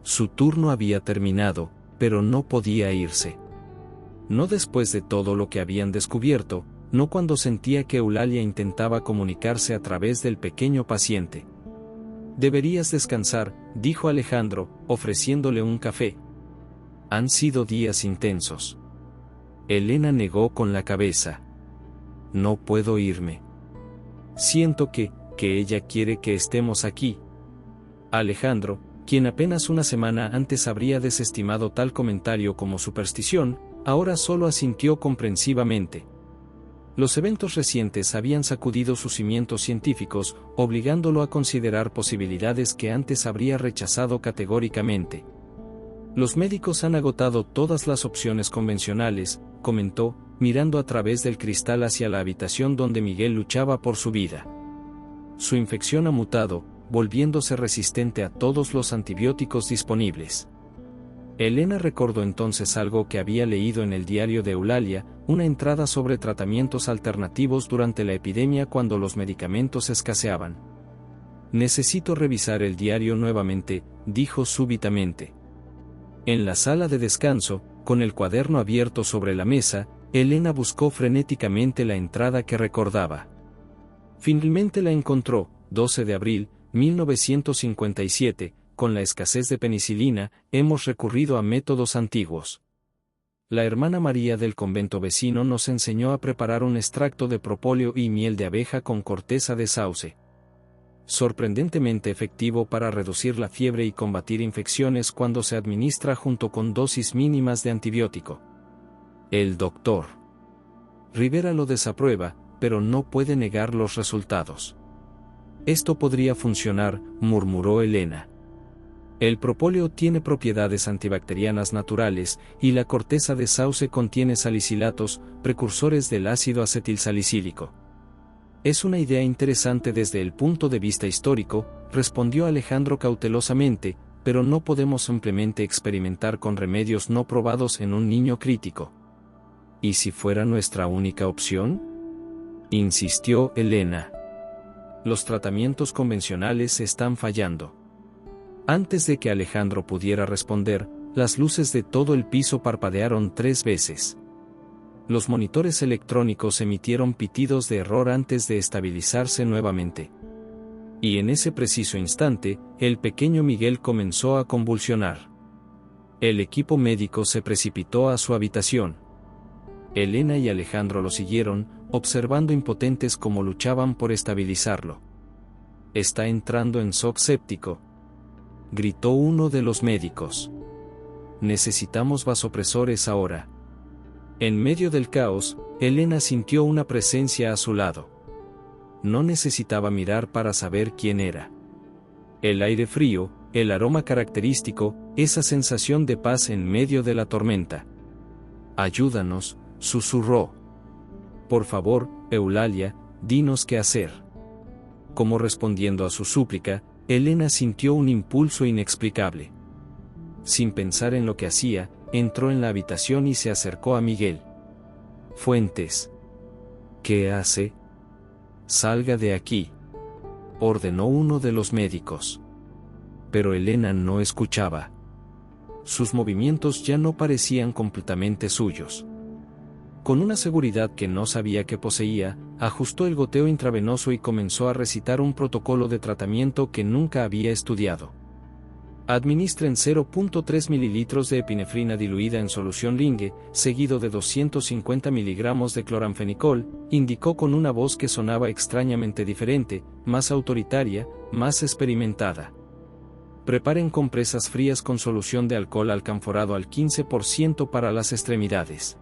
Su turno había terminado, pero no podía irse. No después de todo lo que habían descubierto, no cuando sentía que Eulalia intentaba comunicarse a través del pequeño paciente. Deberías descansar, dijo Alejandro, ofreciéndole un café. Han sido días intensos. Elena negó con la cabeza. No puedo irme. Siento que ella quiere que estemos aquí. Alejandro, quien apenas una semana antes habría desestimado tal comentario como superstición, ahora solo asintió comprensivamente. Los eventos recientes habían sacudido sus cimientos científicos, obligándolo a considerar posibilidades que antes habría rechazado categóricamente. Los médicos han agotado todas las opciones convencionales, comentó, mirando a través del cristal hacia la habitación donde Miguel luchaba por su vida. Su infección ha mutado, volviéndose resistente a todos los antibióticos disponibles. Elena recordó entonces algo que había leído en el diario de Eulalia, una entrada sobre tratamientos alternativos durante la epidemia cuando los medicamentos escaseaban. Necesito revisar el diario nuevamente, dijo súbitamente. En la sala de descanso, con el cuaderno abierto sobre la mesa, Elena buscó frenéticamente la entrada que recordaba. Finalmente la encontró, 12 de abril, 1957, con la escasez de penicilina, hemos recurrido a métodos antiguos. La hermana María del convento vecino nos enseñó a preparar un extracto de propóleo y miel de abeja con corteza de sauce. sorprendentemente efectivo para reducir la fiebre y combatir infecciones cuando se administra junto con dosis mínimas de antibiótico. El Dr. Rivera lo desaprueba, pero no puede negar los resultados. Esto podría funcionar, murmuró Elena. El propóleo tiene propiedades antibacterianas naturales, y la corteza de sauce contiene salicilatos, precursores del ácido acetilsalicílico. Es una idea interesante desde el punto de vista histórico, respondió Alejandro cautelosamente, pero no podemos simplemente experimentar con remedios no probados en un niño crítico. ¿Y si fuera nuestra única opción?, insistió Elena. Los tratamientos convencionales están fallando. Antes de que Alejandro pudiera responder, las luces de todo el piso parpadearon 3 veces. Los monitores electrónicos emitieron pitidos de error antes de estabilizarse nuevamente. Y en ese preciso instante, el pequeño Miguel comenzó a convulsionar. El equipo médico se precipitó a su habitación. Elena y Alejandro lo siguieron, observando impotentes cómo luchaban por estabilizarlo. «Está entrando en shock séptico», gritó uno de los médicos. «Necesitamos vasopresores ahora». En medio del caos, Elena sintió una presencia a su lado. No necesitaba mirar para saber quién era. El aire frío, el aroma característico, esa sensación de paz en medio de la tormenta. «Ayúdanos», susurró. «Por favor, Eulalia, dinos qué hacer». Como respondiendo a su súplica, Elena sintió un impulso inexplicable. Sin pensar en lo que hacía, entró en la habitación y se acercó a Miguel. «Fuentes». «¿Qué hace?». «Salga de aquí», ordenó uno de los médicos. Pero Elena no escuchaba. Sus movimientos ya no parecían completamente suyos. Con una seguridad que no sabía que poseía, ajustó el goteo intravenoso y comenzó a recitar un protocolo de tratamiento que nunca había estudiado. Administren 0.3 mililitros de epinefrina diluida en solución Linge, seguido de 250 miligramos de cloranfenicol, indicó con una voz que sonaba extrañamente diferente, más autoritaria, más experimentada. Preparen compresas frías con solución de alcohol alcanforado al 15% para las extremidades.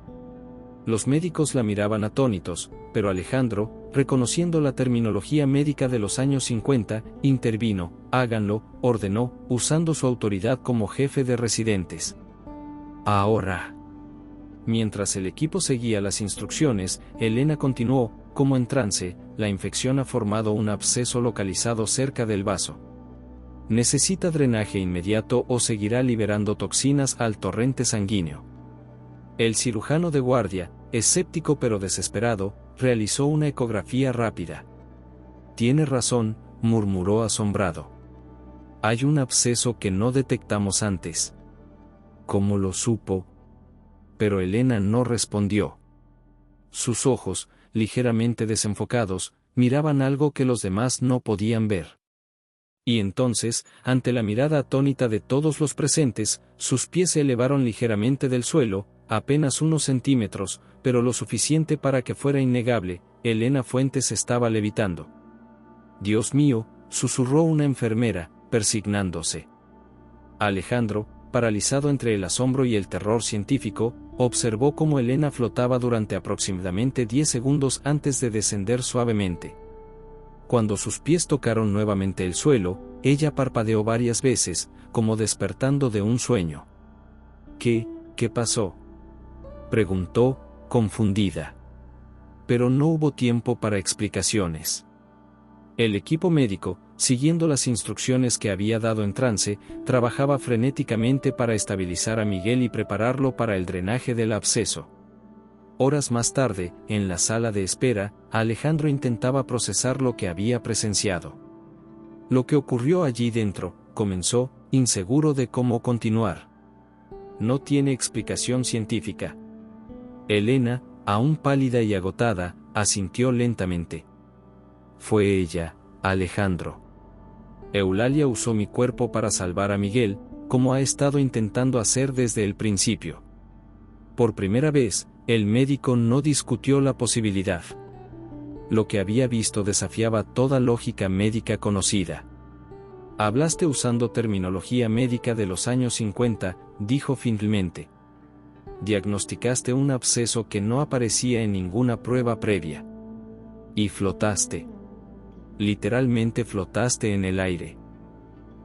Los médicos la miraban atónitos, pero Alejandro, reconociendo la terminología médica de los años 50, intervino. «Háganlo», ordenó, usando su autoridad como jefe de residentes. «Ahora». Mientras el equipo seguía las instrucciones, Elena continuó, como en trance: «La infección ha formado un absceso localizado cerca del vaso. Necesita drenaje inmediato o seguirá liberando toxinas al torrente sanguíneo». El cirujano de guardia, escéptico pero desesperado, realizó una ecografía rápida. «Tiene razón», murmuró asombrado. «Hay un absceso que no detectamos antes». «¿Cómo lo supo?». Pero Elena no respondió. Sus ojos, ligeramente desenfocados, miraban algo que los demás no podían ver. Y entonces, ante la mirada atónita de todos los presentes, sus pies se elevaron ligeramente del suelo, apenas unos centímetros, pero lo suficiente para que fuera innegable: Elena Fuentes estaba levitando. «Dios mío», susurró una enfermera, persignándose. Alejandro, paralizado entre el asombro y el terror científico, observó cómo Elena flotaba durante aproximadamente 10 segundos antes de descender suavemente. Cuando sus pies tocaron nuevamente el suelo, ella parpadeó varias veces, como despertando de un sueño. ¿Qué pasó?», preguntó, confundida. Pero no hubo tiempo para explicaciones. El equipo médico, siguiendo las instrucciones que había dado en trance, trabajaba frenéticamente para estabilizar a Miguel y prepararlo para el drenaje del absceso. Horas más tarde, en la sala de espera, Alejandro intentaba procesar lo que había presenciado. «Lo que ocurrió allí dentro», comenzó, inseguro de cómo continuar. «No tiene explicación científica». Elena, aún pálida y agotada, asintió lentamente. «Fue ella, Alejandro. Eulalia usó mi cuerpo para salvar a Miguel, como ha estado intentando hacer desde el principio». Por primera vez, el médico no discutió la posibilidad. Lo que había visto desafiaba toda lógica médica conocida. Hablaste usando terminología médica de los años 50, dijo finalmente. Diagnosticaste un absceso que no aparecía en ninguna prueba previa. Y flotaste. Literalmente flotaste en el aire.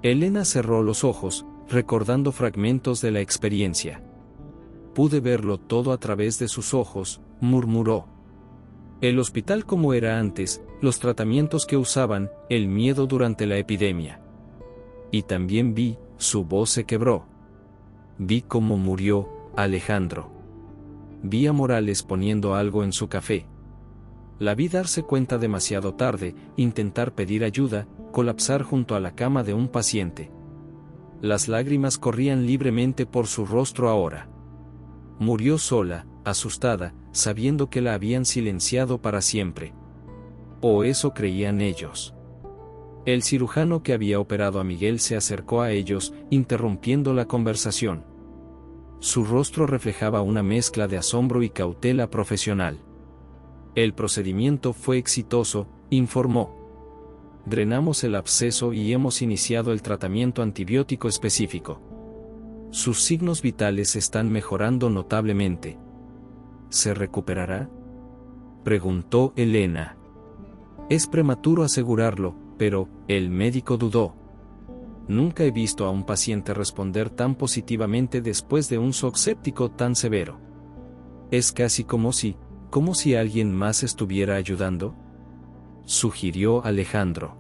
Elena cerró los ojos, recordando fragmentos de la experiencia. Pude verlo todo a través de sus ojos, murmuró. El hospital como era antes, los tratamientos que usaban, el miedo durante la epidemia. Y también vi, su voz se quebró. Vi cómo murió Alejandro. Vi a Morales poniendo algo en su café. La vi darse cuenta demasiado tarde, intentar pedir ayuda, colapsar junto a la cama de un paciente. Las lágrimas corrían libremente por su rostro ahora. Murió sola, asustada, sabiendo que la habían silenciado para siempre. O eso creían ellos. El cirujano que había operado a Miguel se acercó a ellos, interrumpiendo la conversación. Su rostro reflejaba una mezcla de asombro y cautela profesional. El procedimiento fue exitoso, informó. Drenamos el absceso y hemos iniciado el tratamiento antibiótico específico. Sus signos vitales están mejorando notablemente. ¿Se recuperará?, preguntó Elena. Es prematuro asegurarlo, pero el médico dudó. Nunca he visto a un paciente responder tan positivamente después de un shock séptico tan severo. Es casi como si alguien más estuviera ayudando, sugirió Alejandro.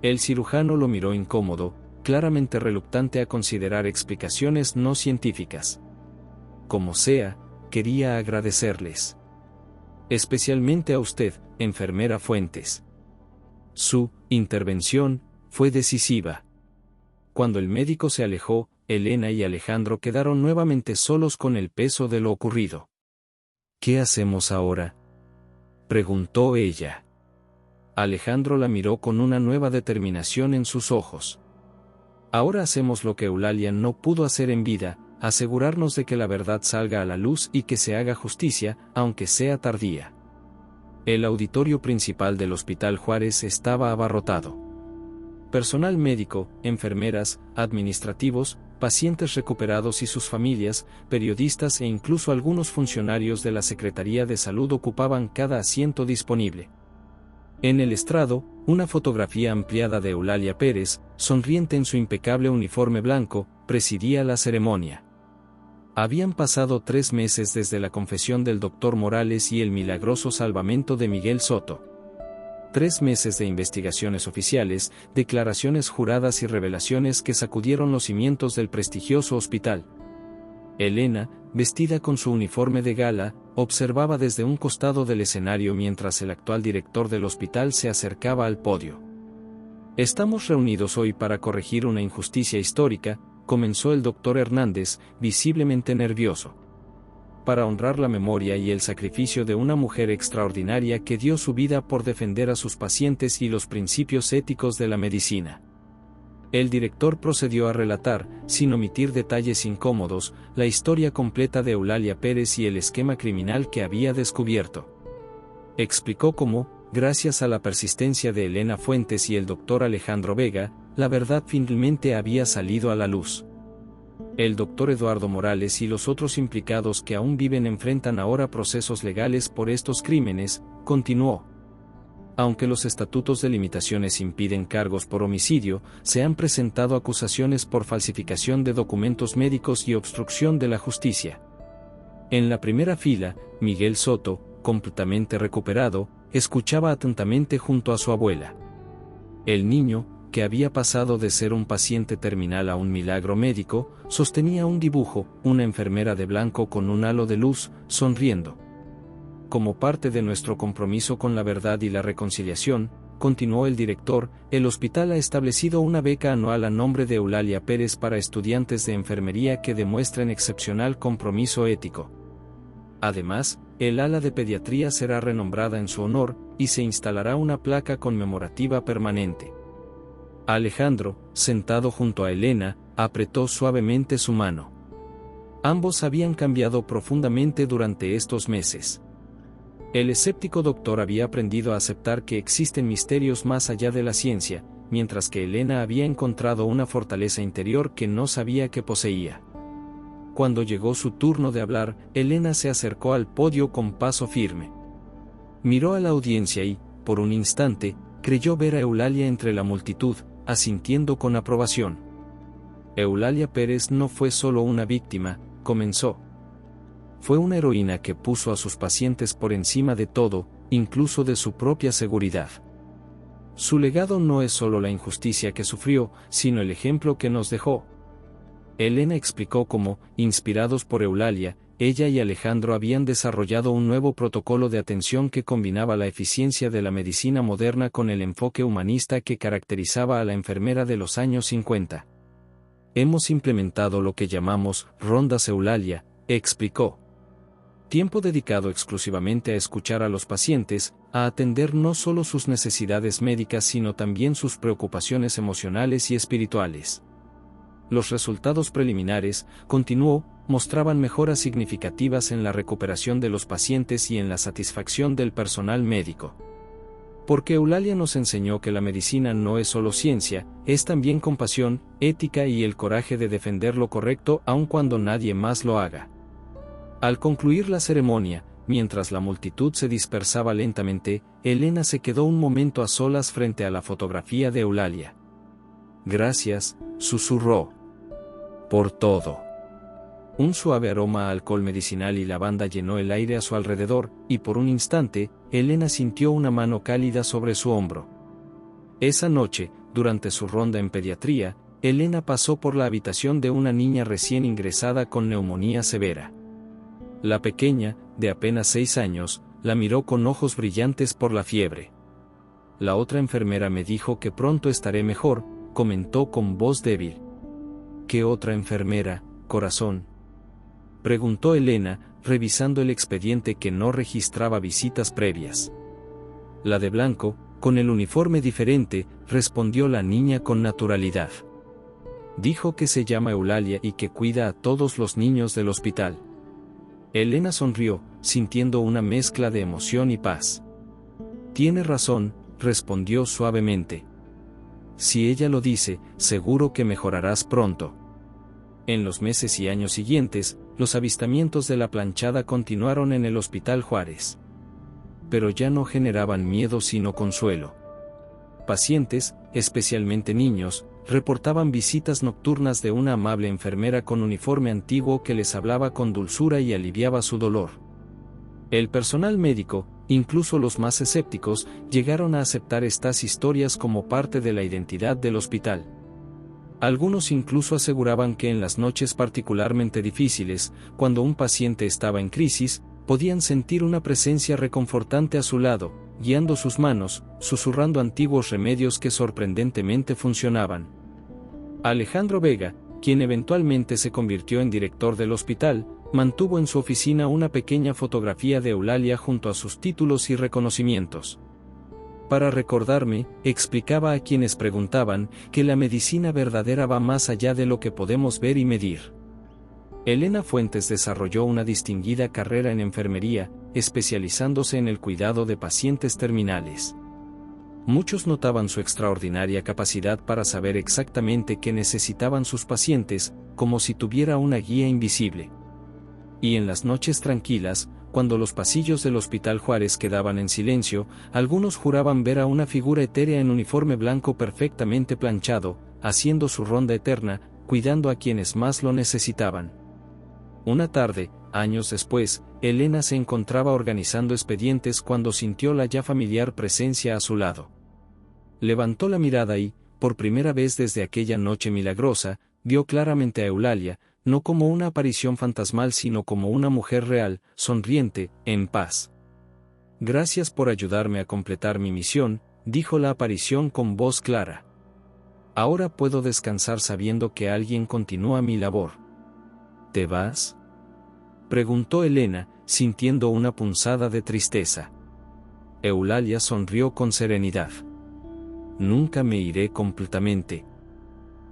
El cirujano lo miró incómodo, claramente reluctante a considerar explicaciones no científicas. Como sea, quería agradecerles. Especialmente a usted, enfermera Fuentes. Su intervención fue decisiva. Cuando el médico se alejó, Elena y Alejandro quedaron nuevamente solos con el peso de lo ocurrido. ¿Qué hacemos ahora?, preguntó ella. Alejandro la miró con una nueva determinación en sus ojos. Ahora hacemos lo que Eulalia no pudo hacer en vida, asegurarnos de que la verdad salga a la luz y que se haga justicia, aunque sea tardía. El auditorio principal del Hospital Juárez estaba abarrotado. Personal médico, enfermeras, administrativos, pacientes recuperados y sus familias, periodistas e incluso algunos funcionarios de la Secretaría de Salud ocupaban cada asiento disponible. En el estrado, una fotografía ampliada de Eulalia Pérez, sonriente en su impecable uniforme blanco, presidía la ceremonia. Habían pasado 3 meses desde la confesión del Dr. Morales y el milagroso salvamento de Miguel Soto. 3 meses de investigaciones oficiales, declaraciones juradas y revelaciones que sacudieron los cimientos del prestigioso hospital. Elena, vestida con su uniforme de gala, observaba desde un costado del escenario mientras el actual director del hospital se acercaba al podio. Estamos reunidos hoy para corregir una injusticia histórica, comenzó el doctor Hernández, visiblemente nervioso. Para honrar la memoria y el sacrificio de una mujer extraordinaria que dio su vida por defender a sus pacientes y los principios éticos de la medicina. El director procedió a relatar, sin omitir detalles incómodos, la historia completa de Eulalia Pérez y el esquema criminal que había descubierto. Explicó cómo, gracias a la persistencia de Elena Fuentes y el doctor Alejandro Vega, la verdad finalmente había salido a la luz. El doctor Eduardo Morales y los otros implicados que aún viven enfrentan ahora procesos legales por estos crímenes, continuó. Aunque los estatutos de limitaciones impiden cargos por homicidio, se han presentado acusaciones por falsificación de documentos médicos y obstrucción de la justicia. En la primera fila, Miguel Soto, completamente recuperado, escuchaba atentamente junto a su abuela. El niño, que había pasado de ser un paciente terminal a un milagro médico, sostenía un dibujo, una enfermera de blanco con un halo de luz, sonriendo. Como parte de nuestro compromiso con la verdad y la reconciliación, continuó el director, el hospital ha establecido una beca anual a nombre de Eulalia Pérez para estudiantes de enfermería que demuestren excepcional compromiso ético. Además, el ala de pediatría será renombrada en su honor, y se instalará una placa conmemorativa permanente. Alejandro, sentado junto a Elena, apretó suavemente su mano. Ambos habían cambiado profundamente durante estos meses. El escéptico doctor había aprendido a aceptar que existen misterios más allá de la ciencia, mientras que Elena había encontrado una fortaleza interior que no sabía que poseía. Cuando llegó su turno de hablar, Elena se acercó al podio con paso firme. Miró a la audiencia y, por un instante, creyó ver a Eulalia entre la multitud, asintiendo con aprobación. Eulalia Pérez no fue solo una víctima, comenzó. Fue una heroína que puso a sus pacientes por encima de todo, incluso de su propia seguridad. Su legado no es solo la injusticia que sufrió, sino el ejemplo que nos dejó. Elena explicó cómo, inspirados por Eulalia, ella y Alejandro habían desarrollado un nuevo protocolo de atención que combinaba la eficiencia de la medicina moderna con el enfoque humanista que caracterizaba a la enfermera de los años 50. Hemos implementado lo que llamamos rondas Eulalia, explicó. Tiempo dedicado exclusivamente a escuchar a los pacientes, a atender no solo sus necesidades médicas sino también sus preocupaciones emocionales y espirituales. Los resultados preliminares, continuó, mostraban mejoras significativas en la recuperación de los pacientes y en la satisfacción del personal médico. Porque Eulalia nos enseñó que la medicina no es solo ciencia, es también compasión, ética y el coraje de defender lo correcto aun cuando nadie más lo haga. Al concluir la ceremonia, mientras la multitud se dispersaba lentamente, Elena se quedó un momento a solas frente a la fotografía de Eulalia. Gracias, susurró. Por todo. Un suave aroma a alcohol medicinal y lavanda llenó el aire a su alrededor, y por un instante, Elena sintió una mano cálida sobre su hombro. Esa noche, durante su ronda en pediatría, Elena pasó por la habitación de una niña recién ingresada con neumonía severa. La pequeña, de apenas 6 años, la miró con ojos brillantes por la fiebre. La otra enfermera me dijo que pronto estaré mejor, comentó con voz débil. ¿Qué otra enfermera, corazón?, preguntó Elena, revisando el expediente que no registraba visitas previas. La de blanco, con el uniforme diferente, respondió la niña con naturalidad. Dijo que se llama Eulalia y que cuida a todos los niños del hospital. Elena sonrió, sintiendo una mezcla de emoción y paz. Tiene razón, respondió suavemente. Si ella lo dice, seguro que mejorarás pronto. En los meses y años siguientes, los avistamientos de la planchada continuaron en el Hospital Juárez. Pero ya no generaban miedo sino consuelo. Pacientes, especialmente niños, reportaban visitas nocturnas de una amable enfermera con uniforme antiguo que les hablaba con dulzura y aliviaba su dolor. El personal médico, incluso los más escépticos, llegaron a aceptar estas historias como parte de la identidad del hospital. Algunos incluso aseguraban que en las noches particularmente difíciles, cuando un paciente estaba en crisis, podían sentir una presencia reconfortante a su lado, guiando sus manos, susurrando antiguos remedios que sorprendentemente funcionaban. Alejandro Vega, quien eventualmente se convirtió en director del hospital, mantuvo en su oficina una pequeña fotografía de Eulalia junto a sus títulos y reconocimientos. Para recordarme, explicaba a quienes preguntaban, que la medicina verdadera va más allá de lo que podemos ver y medir. Elena Fuentes desarrolló una distinguida carrera en enfermería, especializándose en el cuidado de pacientes terminales. Muchos notaban su extraordinaria capacidad para saber exactamente qué necesitaban sus pacientes, como si tuviera una guía invisible. Y en las noches tranquilas, cuando los pasillos del Hospital Juárez quedaban en silencio, algunos juraban ver a una figura etérea en uniforme blanco perfectamente planchado, haciendo su ronda eterna, cuidando a quienes más lo necesitaban. Una tarde, años después, Elena se encontraba organizando expedientes cuando sintió la ya familiar presencia a su lado. Levantó la mirada y, por primera vez desde aquella noche milagrosa, vio claramente a Eulalia, no como una aparición fantasmal sino como una mujer real, sonriente, en paz. Gracias por ayudarme a completar mi misión, dijo la aparición con voz clara. Ahora puedo descansar sabiendo que alguien continúa mi labor. ¿Te vas?, preguntó Elena, sintiendo una punzada de tristeza. Eulalia sonrió con serenidad. Nunca me iré completamente.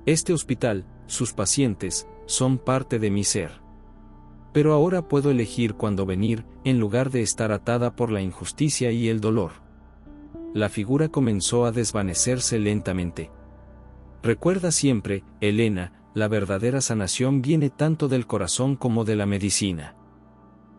Este hospital, sus pacientes, son parte de mi ser. pero ahora puedo elegir cuándo venir, en lugar de estar atada por la injusticia y el dolor. La figura comenzó a desvanecerse lentamente. Recuerda siempre, Elena, la verdadera sanación viene tanto del corazón como de la medicina.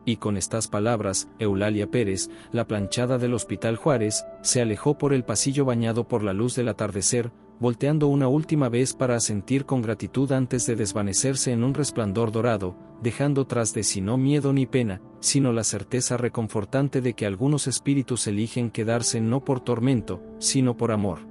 Y con estas palabras, Eulalia Pérez, la planchada del Hospital Juárez, se alejó por el pasillo bañado por la luz del atardecer, volteando una última vez para asentir con gratitud antes de desvanecerse en un resplandor dorado, dejando tras de sí no miedo ni pena, sino la certeza reconfortante de que algunos espíritus eligen quedarse no por tormento, sino por amor.